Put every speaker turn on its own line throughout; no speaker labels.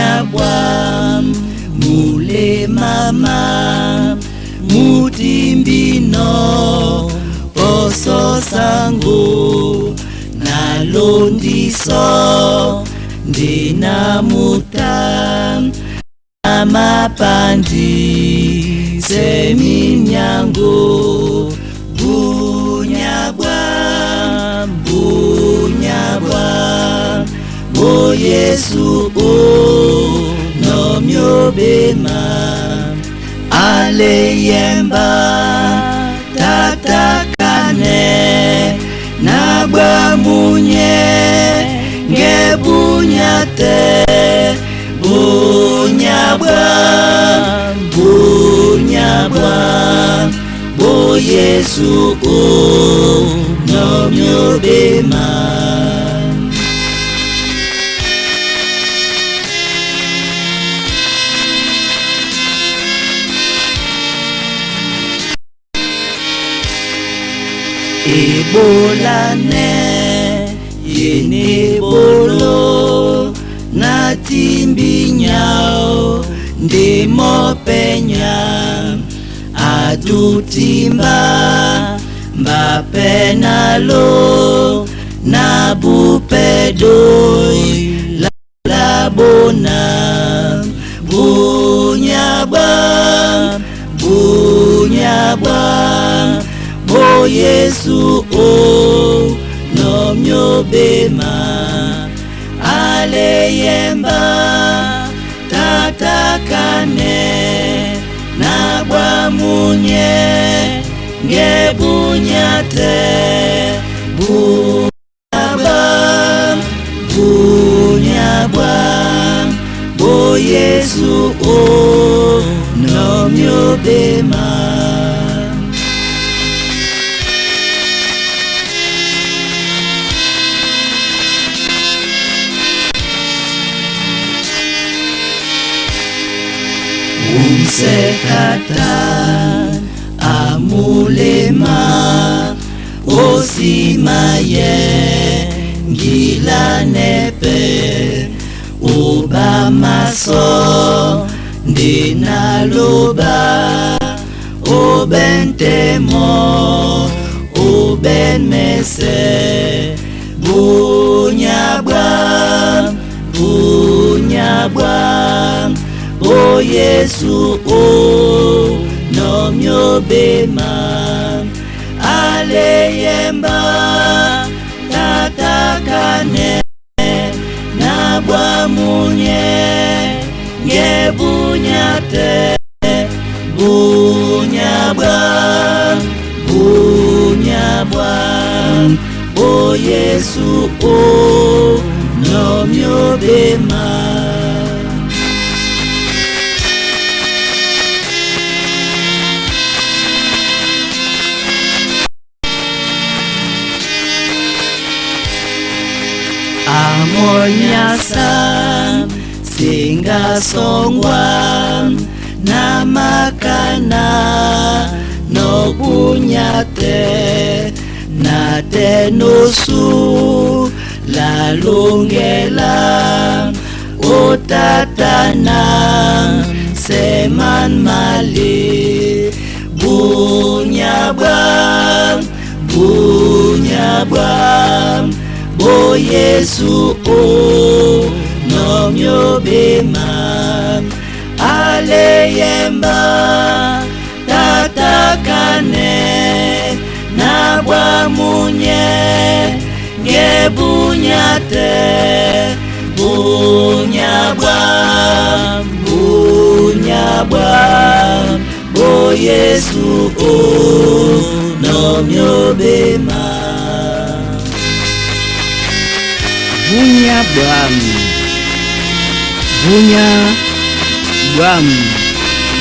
bunyabwa mule mama mutimbino poso sangu nalondiso ndinamuta amapandi seminyango bunyabwa o Yesu no myobema aleyemba tatakane nagba munye ngebunyate bunyabwa bo Yesu no myobema ebolane yenebolo natimbinyao ndimopenya atutimba mbapenalo nabupedoi labona bunyabwa o Yesu no myobema aleyemba tatakane nagwa munye ngebunyate bunyabwa o Yesu no myobema Umsekatan amulema osimaye ngilanepe ubamaso ndinaloba obentemo obenmese bunyabwa o Yesu no myobema aleyemba tatakane nabwa munye ngebunyate bunyabwa o Yesu no myobema amonyasa singasongwa namakana nobunyate natenosu lalungela otatana seman mali bunyabwa o Yesu no myobema aleyemba tatakane nabwa munye ngebunyate bunyabwa o Yesu no myobema bunyabwa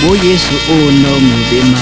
bo Yesu no myobema